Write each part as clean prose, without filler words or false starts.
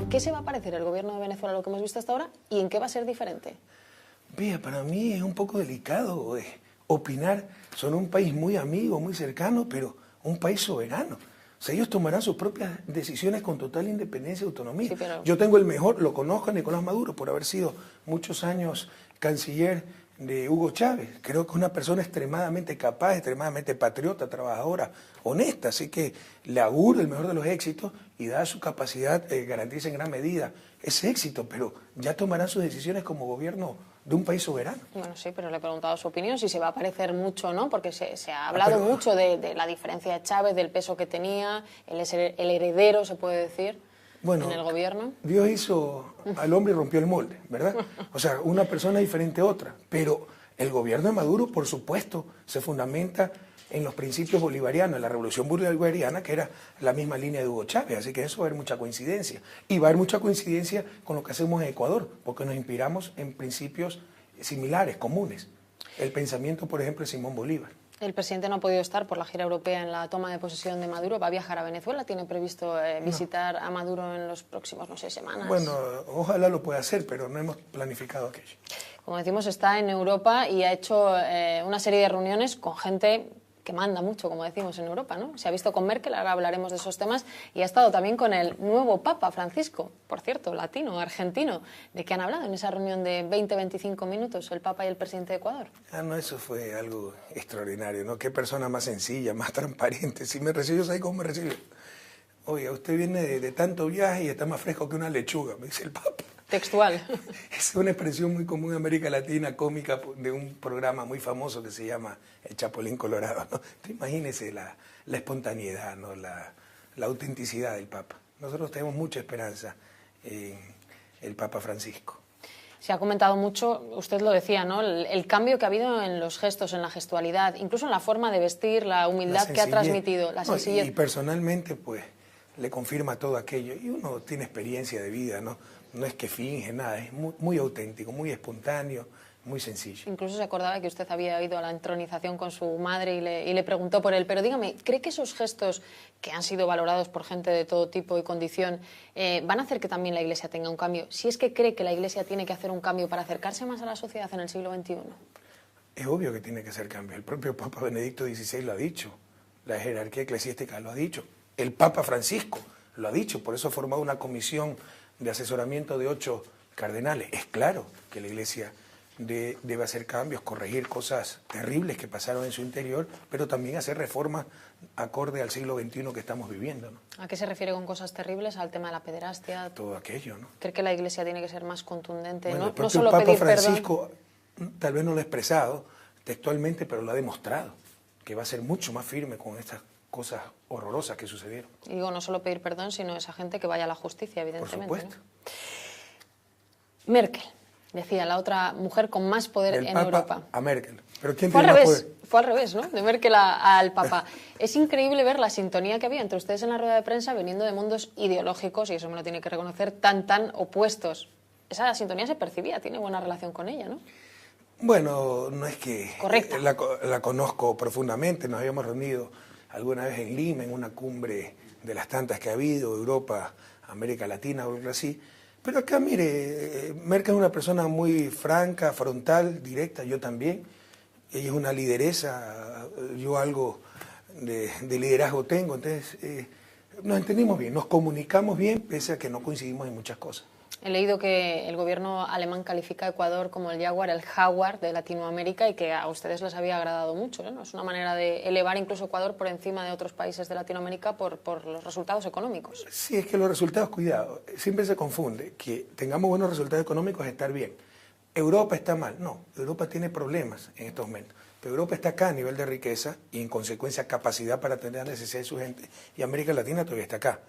¿Qué se va a parecer el gobierno de Venezuela a lo que hemos visto hasta ahora y en qué va a ser diferente? Vea, para mí es un poco delicado opinar. Son un país muy amigo, muy cercano, pero un país soberano. O sea, ellos tomarán sus propias decisiones con total independencia y autonomía. Sí, pero... Yo tengo el mejor, lo conozco a Nicolás Maduro por haber sido muchos años canciller de Hugo Chávez. Creo que es una persona extremadamente capaz, extremadamente patriota, trabajadora, honesta. Así que le auguro el mejor de los éxitos y dada su capacidad garantiza en gran medida ese éxito, pero ya tomarán sus decisiones como gobierno de un país soberano. Bueno, sí, pero le he preguntado su opinión, si se va a parecer mucho o no, porque se ha hablado mucho de la diferencia de Chávez, del peso que tenía, él es el heredero, se puede decir, bueno, en el gobierno. Dios hizo al hombre y rompió el molde, ¿verdad? O sea, una persona diferente a otra, pero el gobierno de Maduro, por supuesto, se fundamenta en los principios bolivarianos, en la revolución bolivariana, que era la misma línea de Hugo Chávez, así que eso va a haber mucha coincidencia. Y va a haber mucha coincidencia con lo que hacemos en Ecuador, porque nos inspiramos en principios similares, comunes. El pensamiento, por ejemplo, de Simón Bolívar. El presidente no ha podido estar por la gira europea en la toma de posesión de Maduro. ¿Va a viajar a Venezuela? ¿Tiene previsto visitar a Maduro en los próximos, no sé, semanas? Bueno, ojalá lo pueda hacer, pero no hemos planificado aquello. Como decimos, está en Europa y ha hecho una serie de reuniones con gente que manda mucho, como decimos, en Europa, ¿no? Se ha visto con Merkel, ahora hablaremos de esos temas, y ha estado también con el nuevo Papa Francisco, por cierto, latino, argentino. ¿De qué han hablado en esa reunión de 20-25 minutos, el Papa y el presidente de Ecuador? Ah, no, eso fue algo extraordinario, ¿no? Qué persona más sencilla, más transparente. Si me recibió, ¿sabe cómo me recibió? Oiga, usted viene de tanto viaje y está más fresco que una lechuga, me dice el Papa. Textual. Es una expresión muy común en América Latina, cómica, de un programa muy famoso que se llama El Chapulín Colorado, ¿no? Imagínese la espontaneidad, ¿no? La autenticidad del Papa. Nosotros tenemos mucha esperanza en el Papa Francisco. Se ha comentado mucho, usted lo decía, ¿no? El cambio que ha habido en los gestos, en la gestualidad, incluso en la forma de vestir, la humildad que ha transmitido, la sencillez. Y personalmente, pues, le confirma todo aquello. Y uno tiene experiencia de vida, ¿no? No es que finge nada, es muy auténtico, muy espontáneo, muy sencillo. Incluso se acordaba que usted había ido a la entronización con su madre y le preguntó por él. Pero dígame, ¿cree que esos gestos que han sido valorados por gente de todo tipo y condición van a hacer que también la Iglesia tenga un cambio? Si es que cree que la Iglesia tiene que hacer un cambio para acercarse más a la sociedad en el siglo XXI. Es obvio que tiene que hacer cambio. El propio Papa Benedicto XVI lo ha dicho. La jerarquía eclesiástica lo ha dicho. El Papa Francisco lo ha dicho. Por eso ha formado una comisión de asesoramiento de 8 cardenales. Es claro que la Iglesia debe hacer cambios, corregir cosas terribles que pasaron en su interior, pero también hacer reformas acorde al siglo XXI que estamos viviendo, ¿no? ¿A qué se refiere con cosas terribles? ¿Al tema de la pederastia? Todo aquello, ¿no? ¿Cree que la Iglesia tiene que ser más contundente? Bueno, no solo Papa pedir Francisco, perdón. Tal vez no lo ha expresado textualmente, pero lo ha demostrado, que va a ser mucho más firme con estas cosas horrorosas que sucedieron. Y digo, no solo pedir perdón, sino esa gente que vaya a la justicia, evidentemente. Por supuesto. ¿No? Merkel, decía, la otra mujer con más poder en Papa Europa. A Merkel. ¿Pero quién Fue tiene al más revés, poder? fue al revés, ¿no? De Merkel al Papa. Es increíble ver la sintonía que había entre ustedes en la rueda de prensa viniendo de mundos ideológicos, y eso me lo tiene que reconocer, tan opuestos. Esa sintonía se percibía, tiene buena relación con ella, ¿no? Bueno, no es que Correcta. La conozco profundamente, nos habíamos reunido alguna vez en Lima, en una cumbre de las tantas que ha habido, Europa, América Latina o algo así. Pero acá, mire, Merkel es una persona muy franca, frontal, directa, yo también. Ella es una lideresa, yo algo de liderazgo tengo, entonces nos entendimos bien, nos comunicamos bien, pese a que no coincidimos en muchas cosas. He leído que el gobierno alemán califica a Ecuador como el jaguar de Latinoamérica y que a ustedes les había agradado mucho, ¿no? Es una manera de elevar incluso Ecuador por encima de otros países de Latinoamérica por los resultados económicos. Sí, es que los resultados, cuidado, siempre se confunde que tengamos buenos resultados económicos es estar bien. Europa está mal. No, Europa tiene problemas en estos momentos. Pero Europa está acá a nivel de riqueza y en consecuencia capacidad para atender las necesidades de su gente. Y América Latina todavía está acá.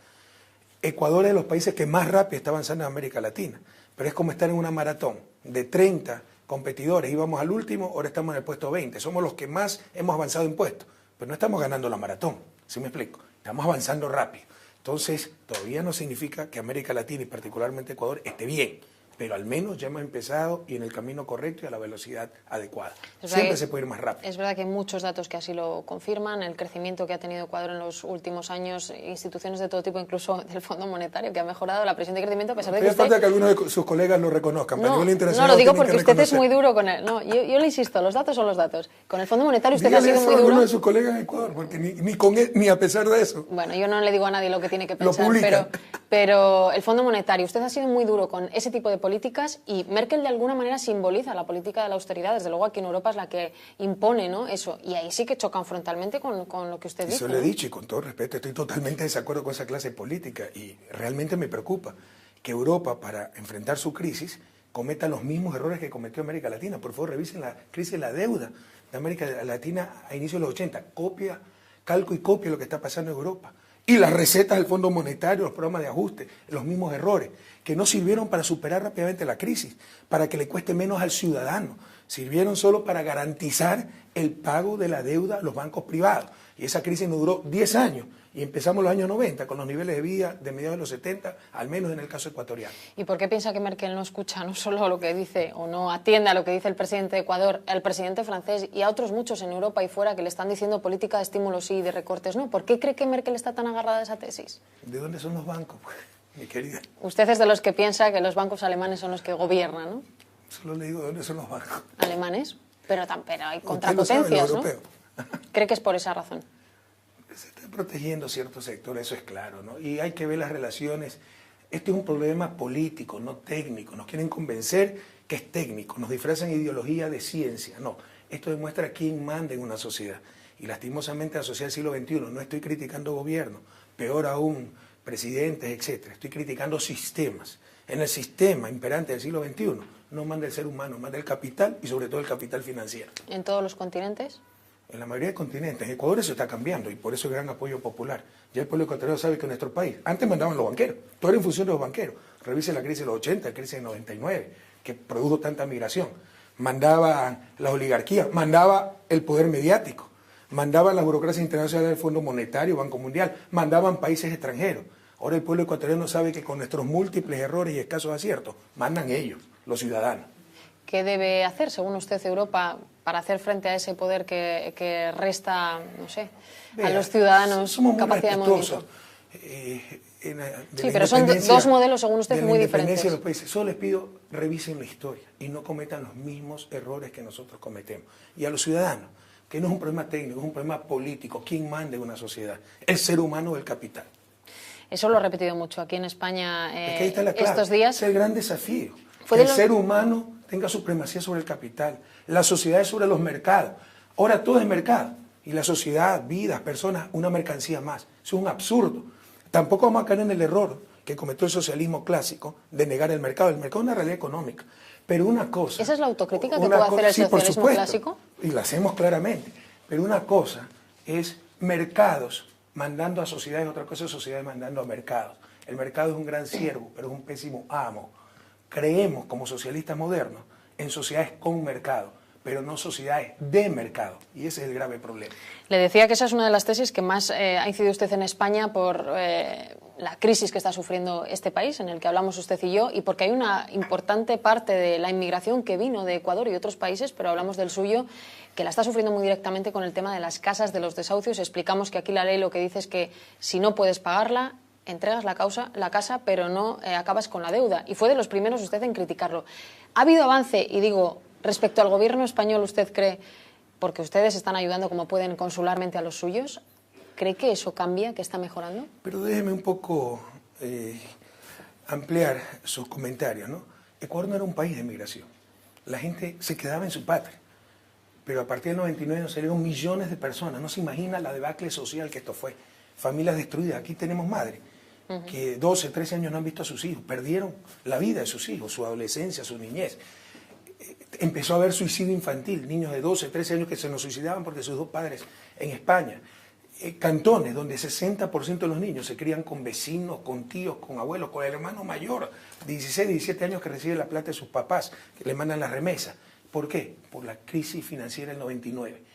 Ecuador es de los países que más rápido está avanzando en América Latina. Pero es como estar en una maratón de 30 competidores. Íbamos al último, ahora estamos en el puesto 20. Somos los que más hemos avanzado en puestos. Pero no estamos ganando la maratón, ¿sí me explico? Estamos avanzando rápido. Entonces, todavía no significa que América Latina y particularmente Ecuador esté bien. pero al menos ya hemos empezado y en el camino correcto y a la velocidad adecuada. Es Siempre verdad se puede ir más rápido. Es verdad que hay muchos datos que así lo confirman, el crecimiento que ha tenido Ecuador en los últimos años, instituciones de todo tipo, incluso del Fondo Monetario, que ha mejorado la presión de crecimiento, a pesar de que usted... falta que algunos de sus colegas lo reconozcan, pero a nivel internacional no, lo digo tienen porque que usted es muy reconocer. duro con él. No, yo le insisto, los datos son los datos. Con el Fondo Monetario usted Dígale ha sido eso muy a duro. alguno de sus colegas en Ecuador, porque ni con él, ni a pesar de eso. Bueno, yo no le digo a nadie lo que tiene que Lo pensar, publican. pero el Fondo Monetario, usted ha sido muy duro con ese tipo de políticas y Merkel de alguna manera simboliza la política de la austeridad. Desde luego aquí en Europa es la que impone, ¿no?, eso. Y ahí sí que chocan frontalmente con lo que usted dice. Eso le he dicho y con todo respeto, estoy totalmente en desacuerdo con esa clase política y realmente me preocupa que Europa, para enfrentar su crisis, cometa los mismos errores que cometió América Latina. Por favor, revisen la crisis de la deuda de América Latina a inicios de los 80. Calco y copia lo que está pasando en Europa. Y las recetas del Fondo Monetario, los programas de ajuste, los mismos errores, que no sirvieron para superar rápidamente la crisis, para que le cueste menos al ciudadano. Sirvieron solo para garantizar el pago de la deuda a los bancos privados. Y esa crisis nos duró 10 años. Y empezamos los años 90 con los niveles de vida de mediados de los 70, al menos en el caso ecuatoriano. ¿Y por qué piensa que Merkel no escucha no solo lo que dice o no atiende a lo que dice el presidente de Ecuador, al presidente francés y a otros muchos en Europa y fuera que le están diciendo política de estímulos sí y de recortes no? ¿Por qué cree que Merkel está tan agarrada a esa tesis? ¿De dónde son los bancos, pues, mi querida? Usted es de los que piensa que los bancos alemanes son los que gobiernan, ¿no? Solo le digo de dónde son los bancos. Alemanes, pero hay Usted lo sabe, contrapotencias, los ¿no? europeos. ¿Cree que es por esa razón? Se está protegiendo ciertos sectores, eso es claro, ¿no? Y hay que ver las relaciones. Este es un problema político, no técnico. Nos quieren convencer que es técnico, nos disfrazan ideología de ciencia. No, esto demuestra quién manda en una sociedad. Y lastimosamente la sociedad del siglo XXI, no estoy criticando gobierno, peor aún, presidentes, etcétera. Estoy criticando sistemas. En el sistema imperante del siglo XXI no manda el ser humano, manda el capital y sobre todo el capital financiero. ¿En todos los continentes? En la mayoría de continentes. En Ecuador eso está cambiando y por eso el gran apoyo popular. Ya el pueblo ecuatoriano sabe que en nuestro país, antes mandaban los banqueros, todo era en función de los banqueros. Revise la crisis de los 80, la crisis de 99, que produjo tanta migración. Mandaban las oligarquías, mandaba el poder mediático, mandaban las burocracias internacionales del Fondo Monetario, Banco Mundial, mandaban países extranjeros. Ahora el pueblo ecuatoriano sabe que con nuestros múltiples errores y escasos aciertos, mandan ellos, los ciudadanos. ¿Qué debe hacer, según usted, Europa, para hacer frente a ese poder que resta, no sé, a los ciudadanos capacidad de movimiento? Sí, pero son dos modelos, según usted, muy diferentes. De los países. Solo les pido, revisen la historia y no cometan los mismos errores que nosotros cometemos. Y a los ciudadanos, que no es un problema técnico, es un problema político. ¿Quién manda en una sociedad? El ser humano o el capital. Eso lo he repetido mucho aquí en España Es que ahí está la clave. estos días. Es el gran desafío. Que el ser humano tenga supremacía sobre el capital, la sociedad es sobre los mercados. Ahora todo es mercado y la sociedad, vidas, personas, una mercancía más. Eso es un absurdo. Tampoco vamos a caer en el error que cometió el socialismo clásico de negar el mercado. El mercado es una realidad económica. Pero una cosa... ¿Esa es la autocrítica que puede hacer el socialismo clásico? Y la hacemos claramente. Pero una cosa es mercados mandando a sociedades, otra cosa es sociedades mandando a mercados. El mercado es un gran siervo, pero es un pésimo amo. Creemos, como socialistas modernos, en sociedades con mercado, pero no sociedades de mercado. Y ese es el grave problema. Le decía que esa es una de las tesis que más ha incidido usted en España por la crisis que está sufriendo este país, en el que hablamos usted y yo, y porque hay una importante parte de la inmigración que vino de Ecuador y otros países, pero hablamos del suyo, que la está sufriendo muy directamente con el tema de las casas, de los desahucios. Explicamos que aquí la ley lo que dice es que si no puedes pagarla, entregas la casa, pero no acabas con la deuda. Y fue de los primeros usted en criticarlo. ¿Ha habido avance? Y digo, respecto al gobierno español, ¿usted cree, porque ustedes están ayudando como pueden consularmente a los suyos, cree que eso cambia, que está mejorando? Pero déjeme un poco ampliar sus comentarios, ¿no? Ecuador no era un país de migración. La gente se quedaba en su patria. Pero a partir del 99 nos salieron millones de personas. No se imagina la debacle social que esto fue. Familias destruidas. Aquí tenemos madres que 12, 13 años no han visto a sus hijos, perdieron la vida de sus hijos, su adolescencia, su niñez. Empezó a haber suicidio infantil, niños de 12, 13 años que se nos suicidaban porque sus dos padres en España. Cantones donde 60% de los niños se crían con vecinos, con tíos, con abuelos, con el hermano mayor, 16, 17 años que recibe la plata de sus papás, que le mandan las remesas. ¿Por qué? Por la crisis financiera del 99.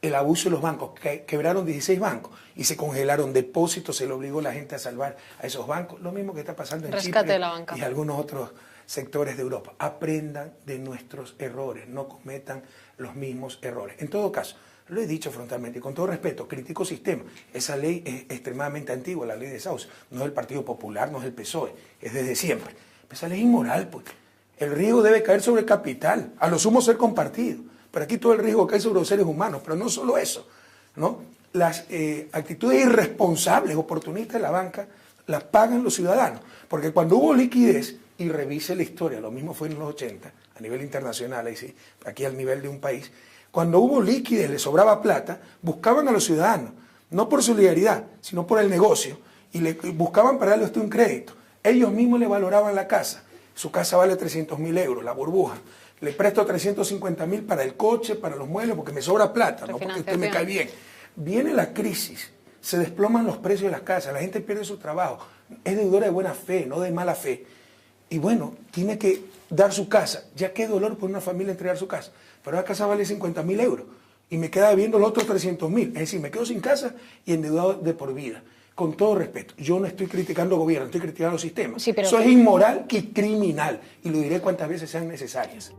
El abuso de los bancos, quebraron 16 bancos y se congelaron depósitos, se le obligó a la gente a salvar a esos bancos. Lo mismo que está pasando en Rescate Chipre de la banca. y algunos otros sectores de Europa. Aprendan de nuestros errores, no cometan los mismos errores. En todo caso, lo he dicho frontalmente y con todo respeto, critico sistema. Esa ley es extremadamente antigua, la ley de Sauce. No es del Partido Popular, no es del PSOE, es desde siempre. Pero esa ley es inmoral, pues. El riesgo debe caer sobre el capital, a lo sumo ser compartido. Pero aquí todo el riesgo cae sobre los seres humanos, pero no solo eso, ¿no? Las actitudes irresponsables, oportunistas de la banca, las pagan los ciudadanos. Porque cuando hubo liquidez, y revise la historia, lo mismo fue en los 80, a nivel internacional, ahí sí, aquí al nivel de un país, cuando hubo liquidez, le sobraba plata, buscaban a los ciudadanos, no por solidaridad, sino por el negocio, y buscaban para darle a usted un crédito. Ellos mismos le valoraban la casa. Su casa vale 300.000 euros, la burbuja. Le presto 350.000 para el coche, para los muebles, porque me sobra plata, no porque usted me cae bien. Viene la crisis, se desploman los precios de las casas, la gente pierde su trabajo, es deudora de buena fe, no de mala fe. Y bueno, tiene que dar su casa. Ya qué dolor por una familia entregar su casa. Pero la casa vale 50.000 euros y me queda debiendo los otros 300.000. Es decir, me quedo sin casa y endeudado de por vida. Con todo respeto, yo no estoy criticando el gobierno, estoy criticando el sistema. Sí, pero eso es inmoral y criminal. Y lo diré cuantas veces sean necesarias.